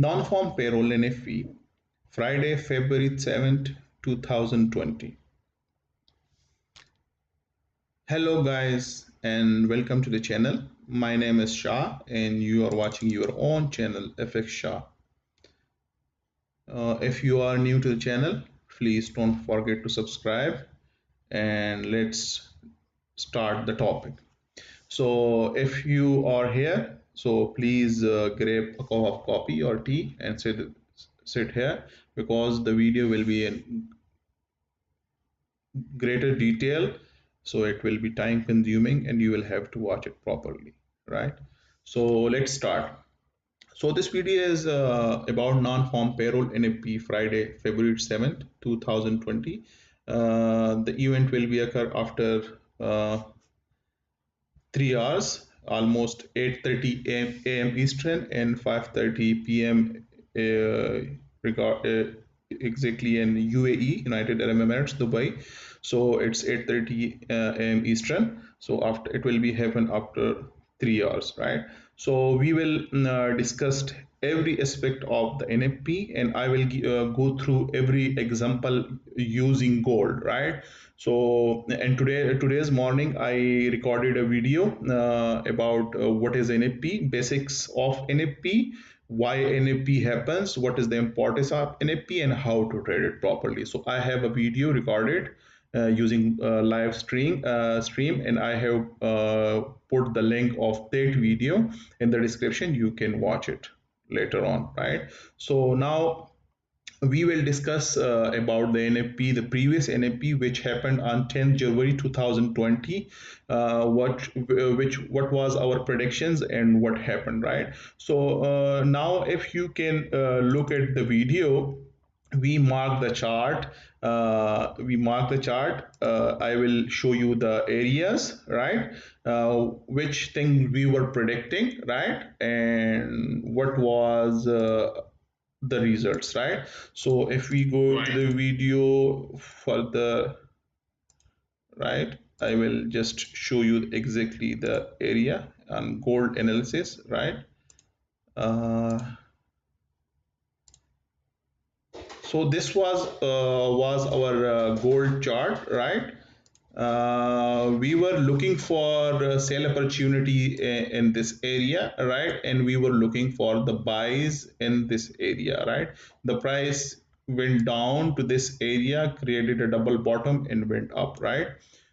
Non-farm payroll NFP, Friday, February 7th, 2020. Hello guys and welcome to the channel. My name is Shah and you are watching your own channel FX Shah. If you are new to the channel, please don't forget to subscribe and let's start the topic. So if you are here, so please grab a cup of coffee or tea and sit here because the video will be in greater detail, so it will be time consuming and you will have to watch it properly, right? So let's start. So this video is about non-farm payroll NFP Friday, February 7th, 2020. The event will be occur after 3 hours, almost 8:30 a.m. Eastern and 5:30 p.m. Exactly in UAE, United Arab Emirates, Dubai. So it's 8:30 a.m. Eastern. So after it will be happen after 3 hours, right? So we will discuss every aspect of the NFP, and I will go through every example using gold, right? So and today's morning I recorded a video about what is NFP, basics of NFP, why NFP happens, what is the importance of NFP, and how to trade it properly. So I have a video recorded using live stream, and I have put the link of that video in the description. You can watch it later on, right? So now we will discuss about the NFP, the previous NFP, which happened on 10th January 2020. What was our predictions and what happened, right? So now, if you can look at the video, we mark the chart. I will show you the areas, right? Which thing we were predicting, right? And what was the results, right? So if we go to the video for the right, I will just show you exactly the area and gold analysis, right? uh, so this was our gold chart, right? We were looking for sale opportunity in this area, right? And we were looking for the buys in this area, right? The price went down to this area, created a double bottom and went up, right?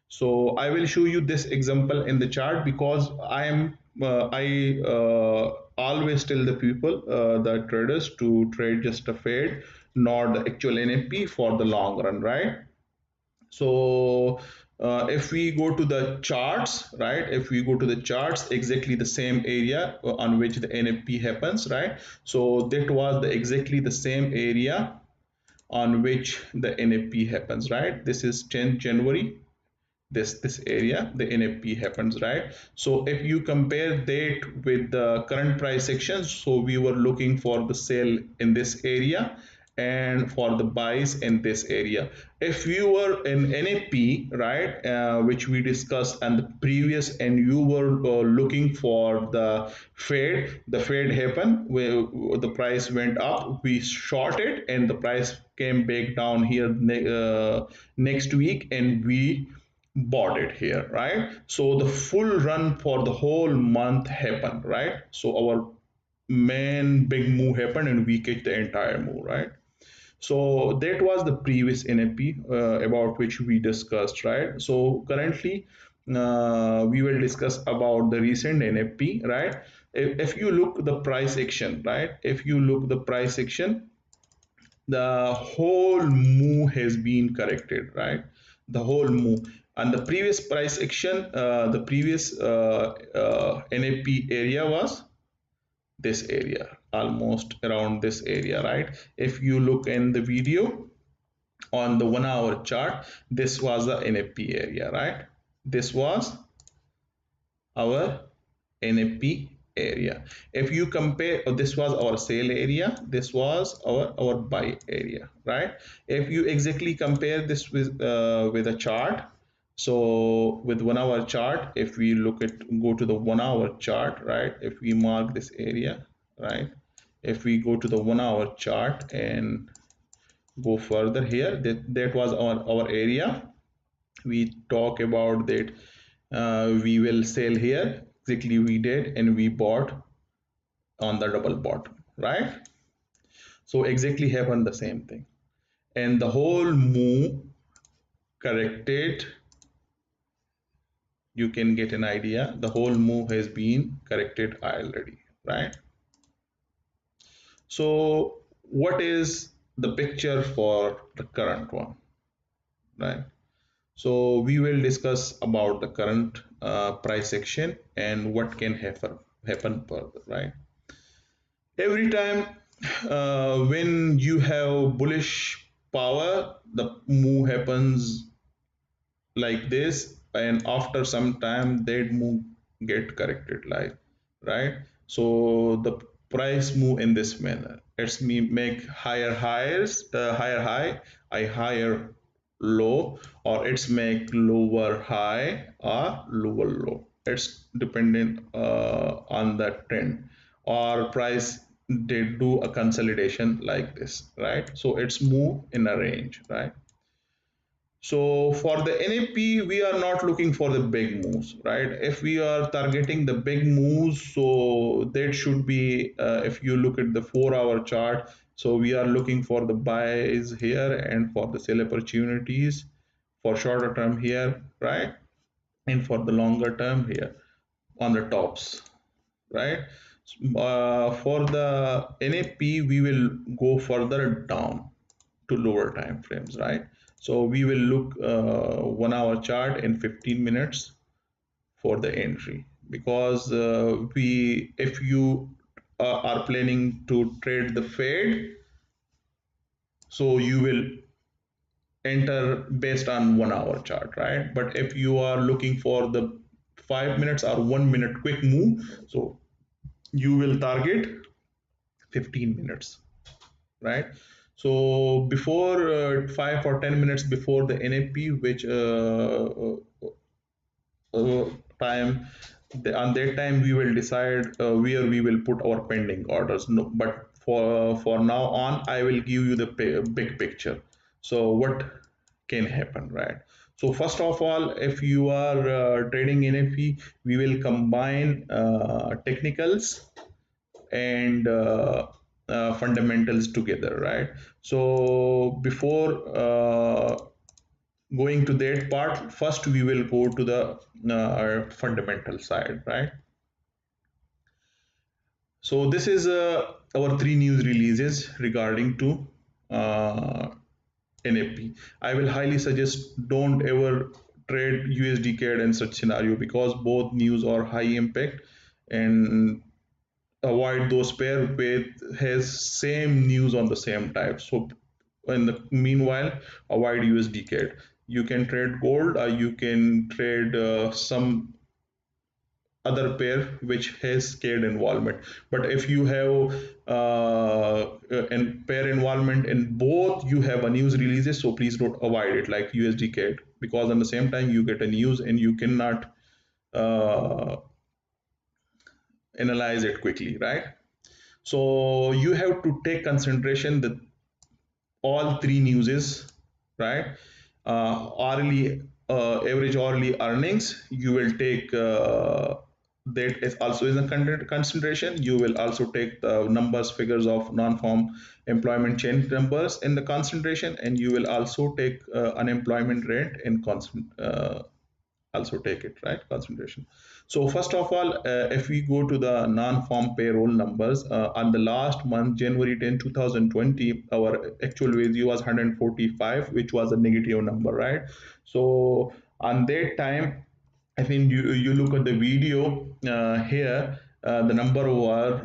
So I will show you this example in the chart because I always tell the people, the traders, to trade just a fade, not the actual NFP for the long run, right? So if we go to the charts, right? If we go to the charts, exactly the same area on which the NFP happens, right? So that was the exactly the same area on which the NFP happens, right? This is 10th January. This area, the NFP happens, right? So if you compare that with the current price action, so we were looking for the sale in this area and for the buys in this area. If you were in NFP, right, which we discussed and the previous, and you were looking for the fade happened where the price went up, we shorted and the price came back down here next week, and we bought it here, right? So the full run for the whole month happened, right? So our main big move happened and we catch the entire move, right? So that was the previous NFP about which we discussed, right? So currently we will discuss about the recent NFP, right? If you look the price action, right? If you look the price action, the whole move has been corrected, right? The whole move, and the previous price action, the previous NFP area was this area, almost around this area, right? If you look in the video on the 1 hour chart, this was the NFP area, right? This was our NFP area. If you compare, this was our sale area, this was our buy area, right? If you exactly compare this with a chart, so with 1 hour chart, if we look at, go to the 1 hour chart, right? If we mark this area, right? If we go to the 1 hour chart and go further here, that was our area. We talk about that we will sell here. Exactly we did, and we bought on the double bottom, right? So exactly happened the same thing. And the whole move corrected, you can get an idea. The whole move has been corrected already, right? So what is the picture for the current one, right? So we will discuss about the current price action and what can happen further, right? Every time when you have bullish power, the move happens like this, and after some time that move get corrected, like, right? So the price move in this manner. It's me make higher highs, higher high, I higher low, or it's make lower high or lower low. It's dependent on the trend, or price they do a consolidation like this, right? So it's move in a range, right? So for the NFP, we are not looking for the big moves, right? If we are targeting the big moves, so that should be, if you look at the 4 hour chart, so we are looking for the buys here and for the sell opportunities for shorter term here, right? And for the longer term here on the tops, right? For the NFP, we will go further down to lower time frames, right? So we will look 1 hour chart in 15 minutes for the entry, because we if you are planning to trade the fade, so you will enter based on 1 hour chart, right? But if you are looking for the 5 minutes or 1 minute quick move, so you will target 15 minutes, right? So before 5 or 10 minutes before the NFP, which uh, time, on that time we will decide where we will put our pending orders. No, but for now on, I will give you the big picture. So what can happen, right? So first of all, if you are trading NFP, we will combine technicals and fundamentals together, right? So before going to that part, first we will go to the fundamental side, right? So this is our three news releases regarding to NFP. I will highly suggest don't ever trade USD CAD in such scenario, because both news are high impact, and avoid those pair with has same news on the same type. So in the meanwhile, avoid USD CAD. You can trade gold, or you can trade some other pair which has CAD involvement. But if you have an pair involvement in both, you have a news releases, so please don't avoid it like USD CAD, because on the same time you get a news and you cannot uh, analyze it quickly, right? So you have to take consideration that all three newses, right? Hourly average hourly earnings, you will take that is also in the consideration. You will also take the numbers, figures of non-farm employment change numbers in the consideration, and you will also take unemployment rate in constant also take it, right, consideration. So first of all, if we go to the non-farm payroll numbers, on the last month, January 10 2020, our actual value was 145, which was a negative number, right? So on that time, I think you look at the video here, the number was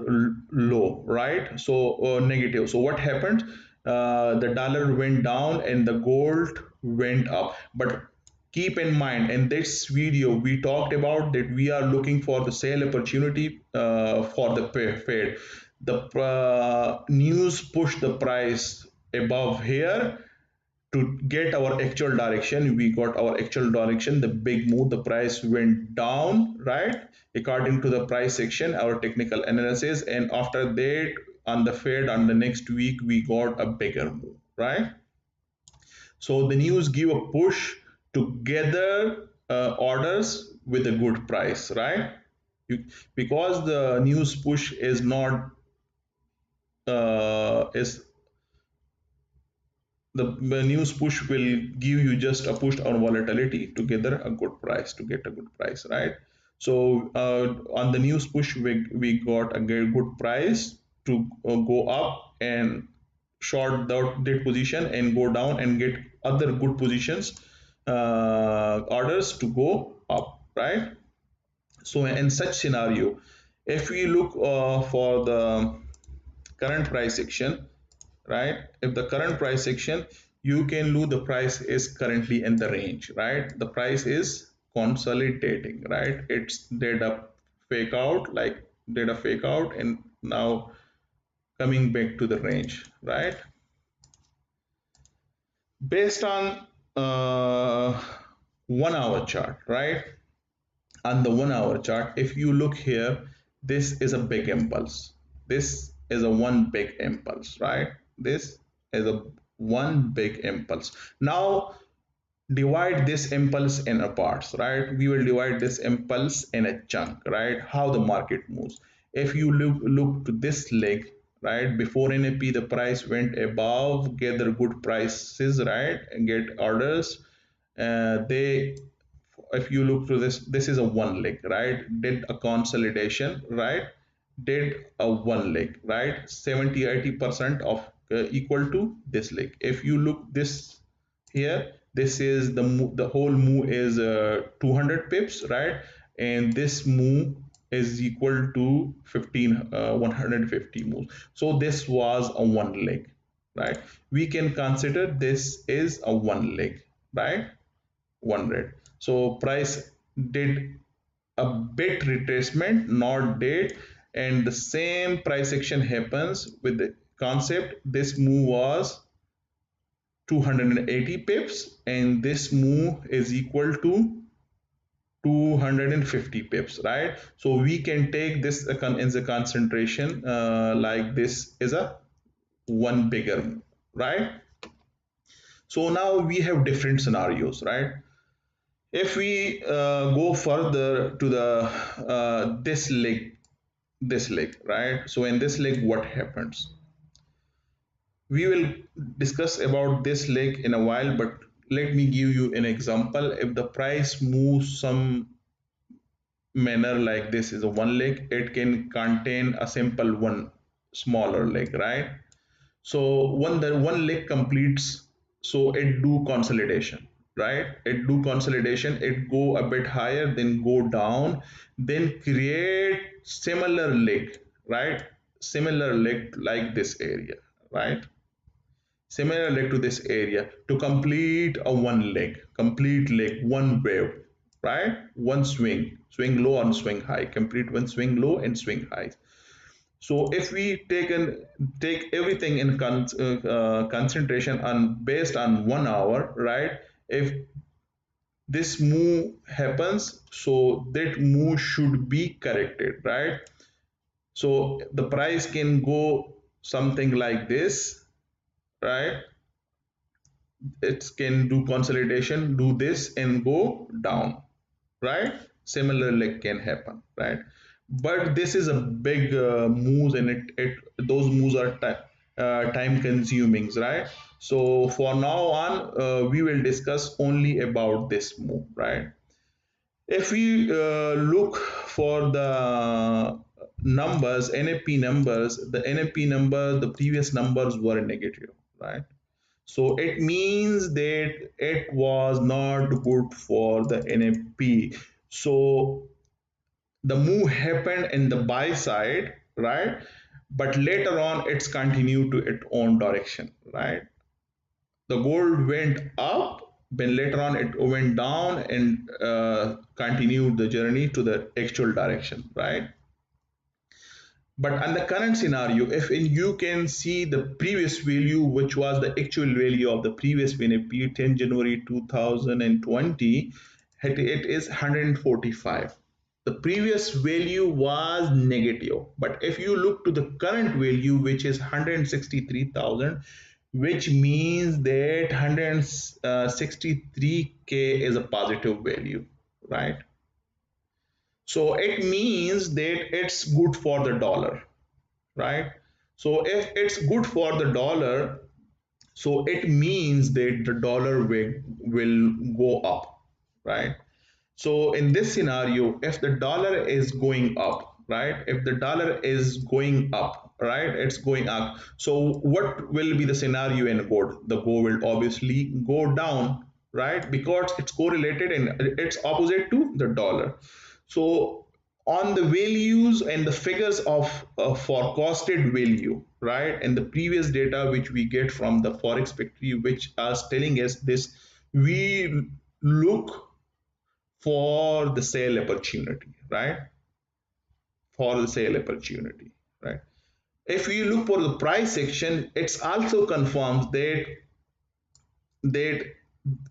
low, right? So negative. So what happened? The dollar went down and the gold went up. But keep in mind, in this video, we talked about that we are looking for the sale opportunity for the Fed. The news pushed the price above here to get our actual direction. We got our actual direction, the big move, the price went down, right? According to the price section, our technical analysis, and after that on the Fed on the next week we got a bigger move, right? So the news give a push to gather orders with a good price, right? You, because the news push is not is the news push will give you just a push on volatility to gather a good price to get a good price, right? So on the news push we got a good price to go up and short that position and go down and get other good positions orders to go up, right? So in such scenario, if we look for the current price action, right? If the current price action, you can look the price is currently in the range, right? The price is consolidating, right? It's did a fake out, like did a fake out and now coming back to the range, right? Based on 1 hour chart, right? On the 1 hour chart, if you look here, this is a big impulse. This is a one big impulse, right? This is a one big impulse. Now divide this impulse in a parts, right? We will divide this impulse in a chunk, right? How the market moves. If you look to this leg, right? Before NFP, the price went above, gather good prices, right? And get orders. They if you look to this is a one leg, right? Did a consolidation, right? Did a one leg, right? 70-80% of equal to this leg. If you look this here, this is the whole move is 200 pips, right? And this move is equal to 150 moves. So this was a one leg, right? We can consider this is a one leg, right? One rate. So price did a bit retracement, not did, and the same price action happens with the concept. This move was 280 pips, and this move is equal to 250 pips, right? So we can take this as a concentration, like this is a one bigger, right? So now we have different scenarios, right? If we go further to the this leg, right? So in this leg, what happens? We will discuss about this leg in a while, but let me give you an example. If the price moves some manner like this is a one leg, it can contain a simple one smaller leg, right? So when the one leg completes, so it do consolidation, right? It do consolidation, it go a bit higher, then go down, then create similar leg, right? Similar leg like this area, right? Similar leg to this area to complete a one leg, complete leg, one wave, right? One swing low and swing high, complete one swing low and swing high. So if we take everything in concentration on based on 1 hour, right? If this move happens, so that move should be corrected, right? So the price can go something like this, right? It can do consolidation, do this and go down, right? Similar like can happen, right? But this is a big moves, and it those moves are time consuming, right? So for now on, we will discuss only about this move, right? If we look for the numbers, NFP numbers, the NFP number, the previous numbers were negative, right? So it means that it was not good for the NFP. So the move happened in the buy side, right? But later on, it's continued to its own direction, right? The gold went up, then later on it went down and continued the journey to the actual direction, right? But on the current scenario, if you can see the previous value, which was the actual value of the previous NFP, 10 January 2020, it is 145, The previous value was negative, but if you look to the current value, which is 163,000, which means that 163k is a positive value, right? So it means that it's good for the dollar, right? So if it's good for the dollar, so it means that the dollar will go up, right? So in this scenario, if the dollar is going up, right? If the dollar is going up, right? It's going up. So what will be the scenario in gold? The gold will obviously go down, right? Because it's correlated and it's opposite to the dollar. So on the values and the figures of forecasted value, right? And the previous data which we get from the Forex factory, which are telling us this, we look for the sale opportunity, right? For the sale opportunity, right? If you look for the price section, it's also confirms that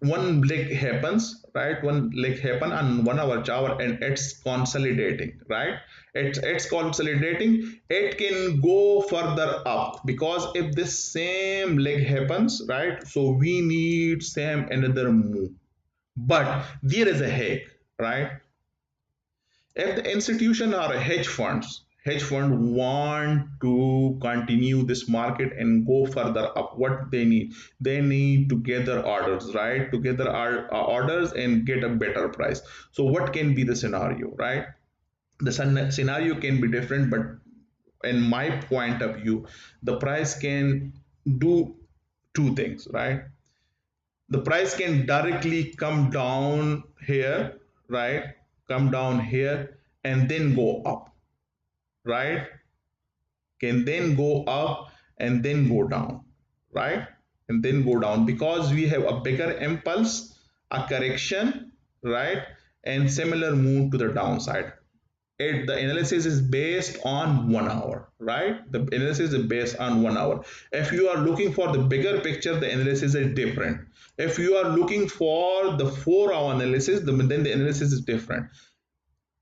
one leg happens, right? One leg happen on 1 hour chart and it's consolidating, right? It's consolidating. It can go further up because if this same leg happens, right? So we need same another move. But there is a hack, right? If the institution or hedge fund want to continue this market and go further up, what they need to gather orders, right? To gather orders and get a better price. So what can be the scenario, right? The scenario can be different, but in my point of view, the price can do two things, right? The price can directly come down here, right? Come down here and then go up, right? Can then go up and then go down, right? And then go down because we have a bigger impulse, a correction, right? And similar move to the downside. The analysis is based on 1 hour, right? The analysis is based on 1 hour. If you are looking for the bigger picture, the analysis is different. If you are looking for the 4 hour analysis, then the analysis is different.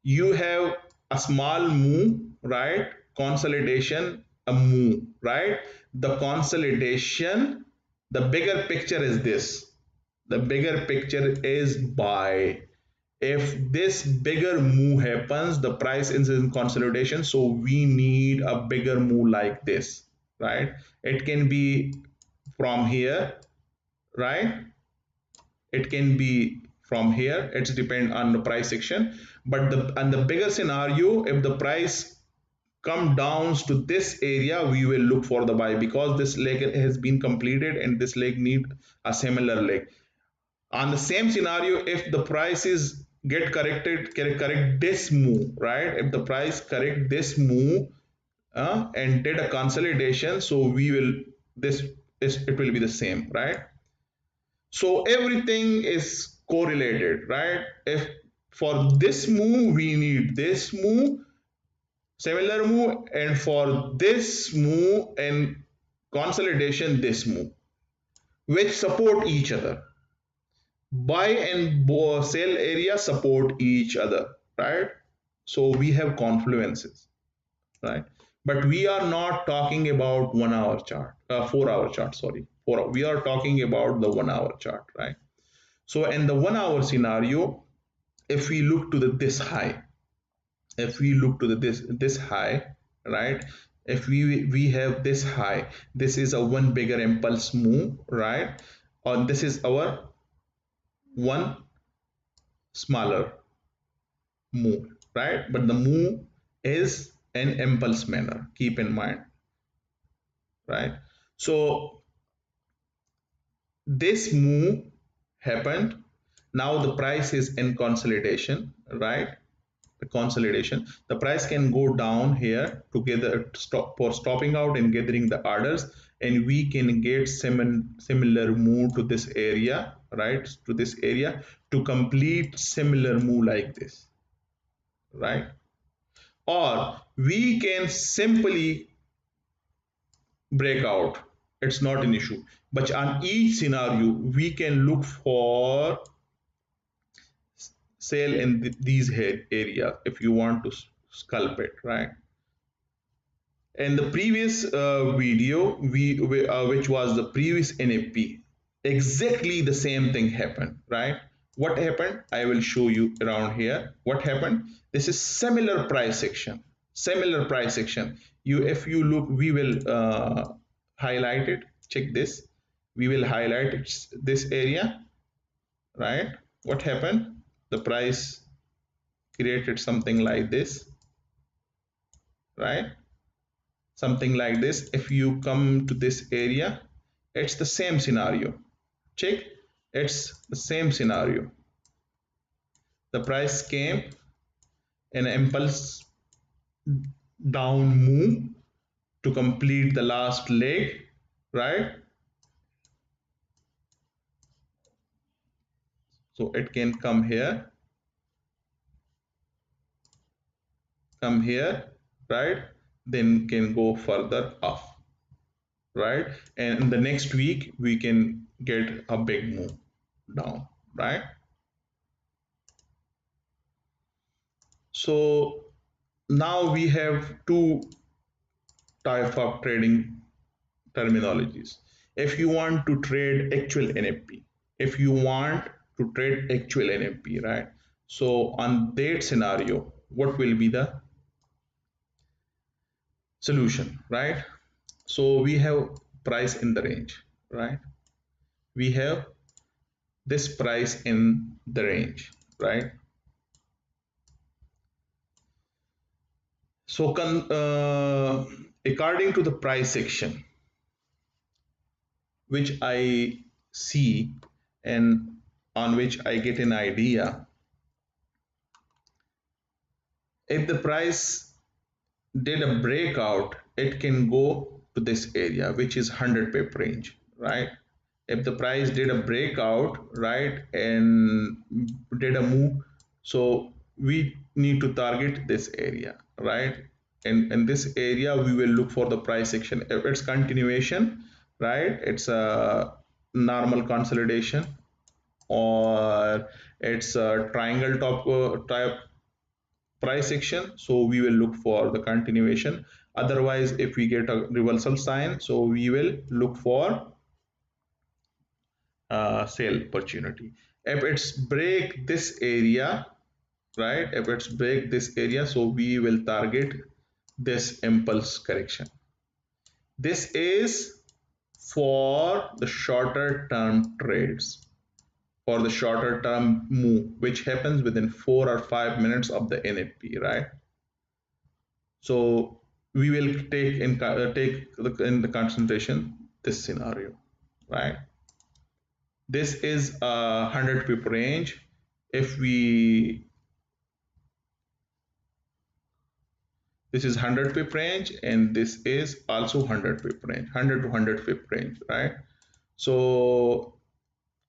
You have a small move, right? Consolidation, a move, right? The consolidation, the bigger picture is this. The bigger picture is buy. If this bigger move happens, the price is in consolidation, so we need a bigger move like this, right? It can be from here, right? It can be from here. It's depend on the price section, but the bigger scenario, if the price come down to this area, we will look for the buy because this leg has been completed and this leg need a similar leg. On the same scenario, if the prices get corrected, correct this move, right? If the price correct this move and did a consolidation, so we will this is it will be the same, right? So everything is correlated, right? If for this move we need this move, similar move, and for this move and consolidation this move, which support each other. Buy and sell area support each other, right? So we have confluences, right? But we are not talking about 1 hour chart, 4 hour chart, sorry, we are talking about the 1 hour chart, right? So in the 1 hour scenario, if we look to the this high, if we look to the this high, right? If we have this high, this is a one bigger impulse move, right? Or this is our one smaller move, right? But the move is an impulse manner, keep in mind, right? So this move happened. Now the price is in consolidation, right? The consolidation, the price can go down here together stop for stopping out and gathering the orders, and we can get similar move to this area, right? To this area to complete similar move like this, right? Or we can simply break out. It's not an issue, but on each scenario we can look for sell in these areas if you want to scalp it, right? In the previous video, which was the previous NFP, exactly the same thing happened, right? What happened? I will show you around here. What happened? This is similar price section. Similar price section. If you look, we will highlight it. Check this. We will highlight this area, right? What happened? The price created something like this, right? Something like this. If you come to this area, it's the same scenario. Check, it's the same scenario. The price came in an impulse down move to complete the last leg, right? So it can come here, right? Then can go further up, right? And in the next week we can get a big move down, right? So now we have two type of trading terminologies. If you want to trade actual NFP, if you want to trade actual NFP, right? So on that scenario, what will be the solution, right? So we have price in the range, right? We have this price in the range, right? So according to the price section, which I see and on which I get an idea, if the price did a breakout, it can go to this area, which is 100 pip range, right? If the price did a breakout, right, and did a move, so we need to target this area, right? And in this area, we will look for the price action. If it's continuation, right, it's a normal consolidation, or it's a triangle top type price action, so we will look for the continuation. Otherwise, if we get a reversal sign, so we will look for sale opportunity. If it's break this area, right, if it's break this area, so we will target this impulse correction. This is for the shorter term trades, for the shorter term move, which happens within 4 or 5 minutes of the NFP, right? So we will take in the concentration this scenario, right? This is a 100 pip range. If we This is 100 pip range, and this is also 100 pip range, 100 to 100 pip range, right? So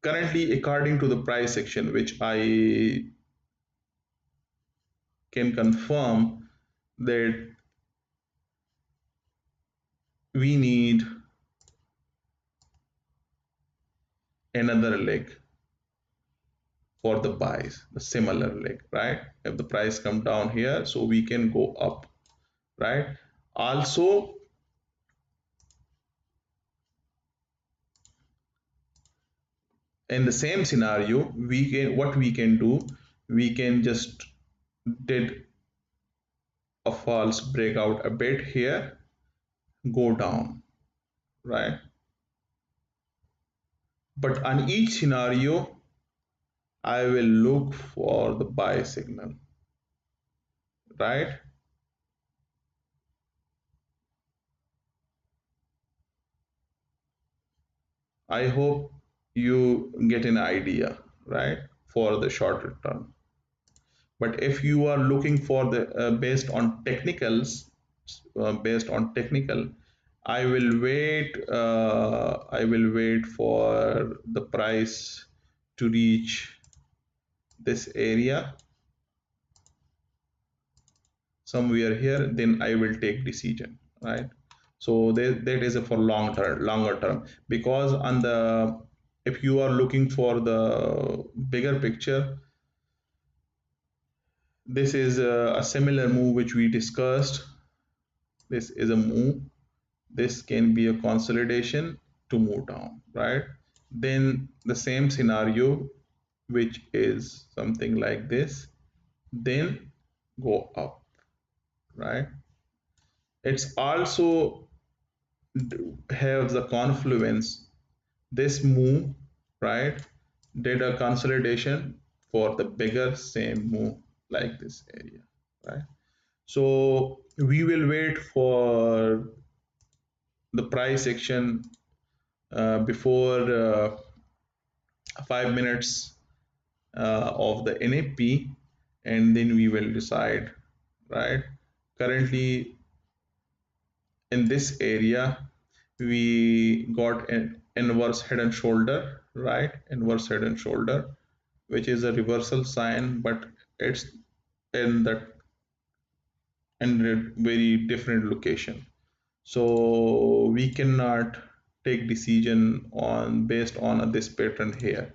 currently, according to the price section, which I can confirm that we need another leg for the buys, the similar leg, right? If the price come down here, so we can go up, right? Also, in the same scenario, we can do, we can just did a false breakout a bit here, go down, right? But on each scenario, I will look for the buy signal, right? I hope you get an idea, right, for the shorter term. But if you are looking for the based on technical, I will wait for the price to reach this area somewhere here, then I will take decision, right? So that is a for longer term, because on the, if you are looking for the bigger picture, This is a similar move which we discussed. This is a move. This can be a consolidation to move down, right? Then the same scenario, which is something like this, then go up, right? It's also have the confluence. This move, right, did a consolidation for the bigger same move like this area, right? So we will wait for the price action before 5 minutes of the NFP, and then we will decide, right? Currently, in this area, we got an inverse head and shoulder, right? Inverse head and shoulder, which is a reversal sign, but it's in that in a very different location. So we cannot take decision on based on this pattern here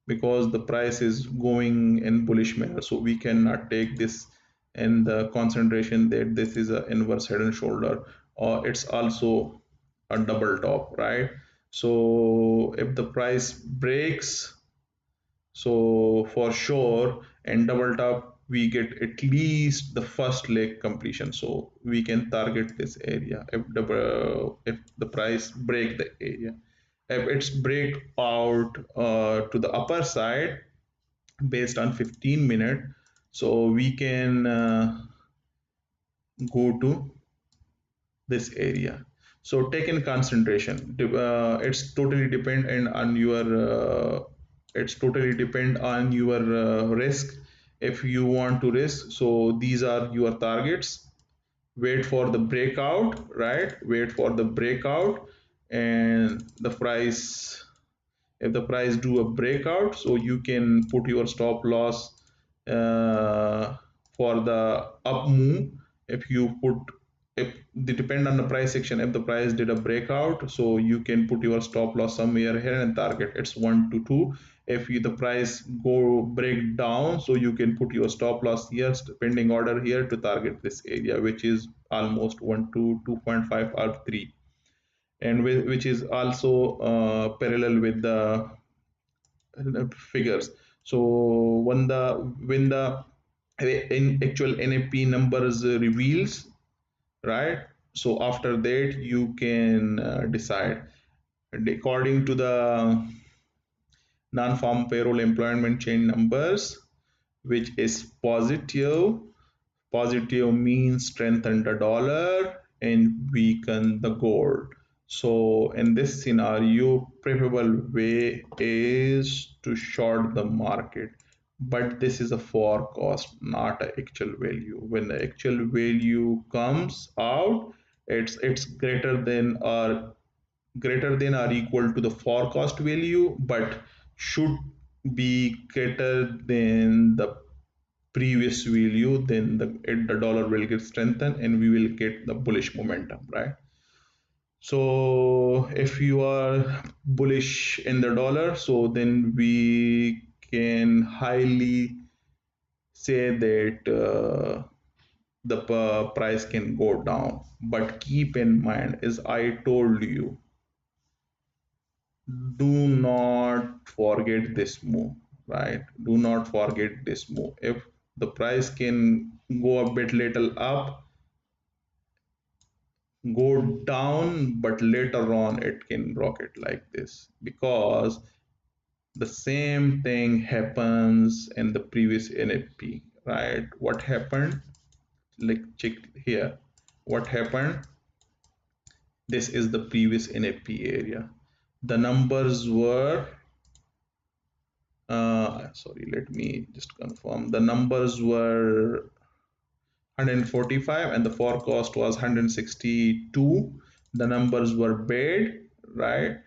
because the price is going in bullish manner. So we cannot take this in the concentration that this is a inverse head and shoulder, or it's also a double top, right? So if the price breaks, so for sure, in double top, we get at least the first leg completion. So we can target this area if the price break the area. If it's break out to the upper side based on 15 minute, so we can go to this area. So take in concentration. It's totally dependent on your risk. If you want to risk, so these are your targets. Wait for the breakout, right? Wait for the breakout, and the price, if the price do a breakout, so you can put your stop loss uh, for the up move. If you put, if they depend on the price section, if the price did a breakout, so you can put your stop loss somewhere here and target it's 1 to 2. If you, the price go break down, so you can put your stop loss here, pending order here, to target this area, which is almost 1 to 2.5 or 3, and which is also parallel with the figures. So when the in actual NFP numbers reveals, right? So after that you can decide. And according to the non-farm payroll employment change numbers, which is positive. Positive means strengthen the dollar and weaken the gold. So in this scenario, preferable way is to short the market. But this is a forecast, not an actual value. When the actual value comes out, it's greater than or equal to the forecast value, but should be greater than the previous value. Then the dollar will get strengthened and we will get the bullish momentum, right? So if you are bullish in the dollar, so then we can highly say that the price can go down. But keep in mind, as I told you, do not forget this move, right? Do not forget this move. If the price can go a bit little up, go down, but later on it can rocket like this, because the same thing happens in the previous NFP, right? What happened? Like, check here. What happened? This is the previous NFP area. The numbers were sorry, let me just confirm. The numbers were 145 and the forecast was 162. The numbers were bad, right?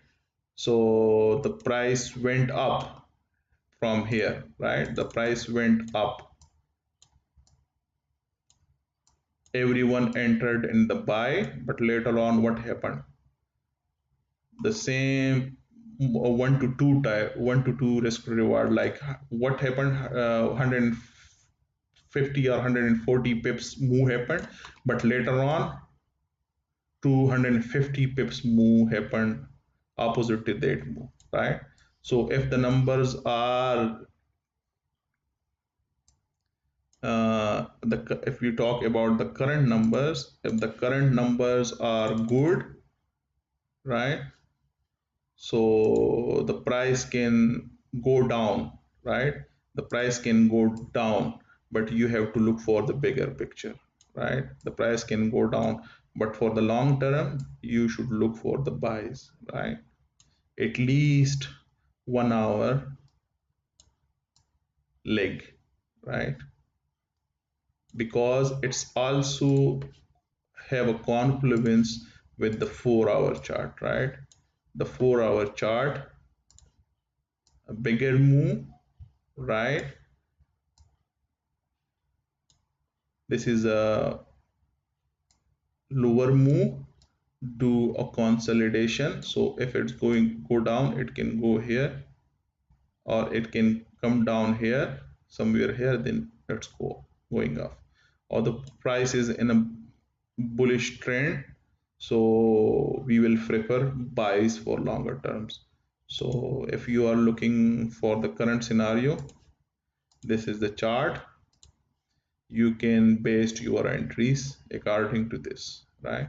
So the price went up from here, right? The price went up. Everyone entered in the buy, but later on, what happened? The same 1 to 2 risk reward. Like what happened? 150 50 or 140 pips move happened, but later on 250 pips move happened opposite to that move, right? So if the numbers are if you talk about the current numbers, if the current numbers are good, right, so the price can go down, right, the price can go down, but you have to look for the bigger picture, right, the price can go down, but for the long term you should look for the buys, right, at least 1 hour leg, right, because it's also have a confluence with the 4 hour chart, right, the 4 hour chart, a bigger move, right, this is a lower move, do a consolidation, so if it's going go down it can go here or it can come down here somewhere here, then let's go going up, or the price is in a bullish trend, so we will prefer buys for longer terms. So if you are looking for the current scenario, this is the chart, you can base your entries according to this, right,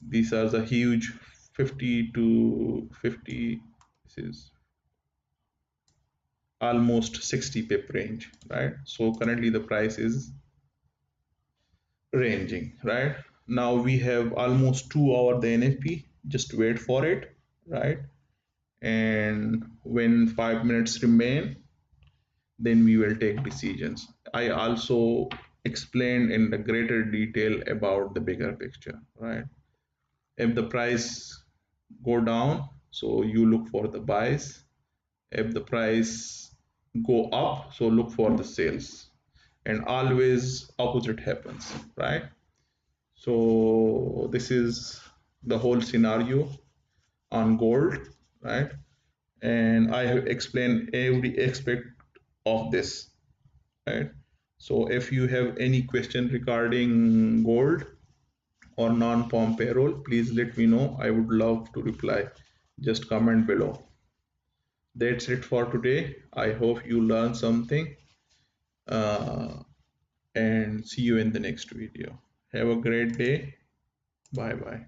these are the huge 50 to 50, this is almost 60 pip range, right, so currently the price is ranging, right, now we have almost 2 hour the NFP, just wait for it, right, and when 5 minutes remain, then we will take decisions. I also explained in the greater detail about the bigger picture, right, if the price go down, so you look for the buys, if the price go up, so look for the sales, and always opposite happens, right, so this is the whole scenario on gold, right, and I have explained every aspect of this, right, so if you have any question regarding gold or non-farm payroll, please let me know, I would love to reply, just comment below. That's it for today. I hope you learned something, uh, and see you in the next video. Have a great day. Bye bye.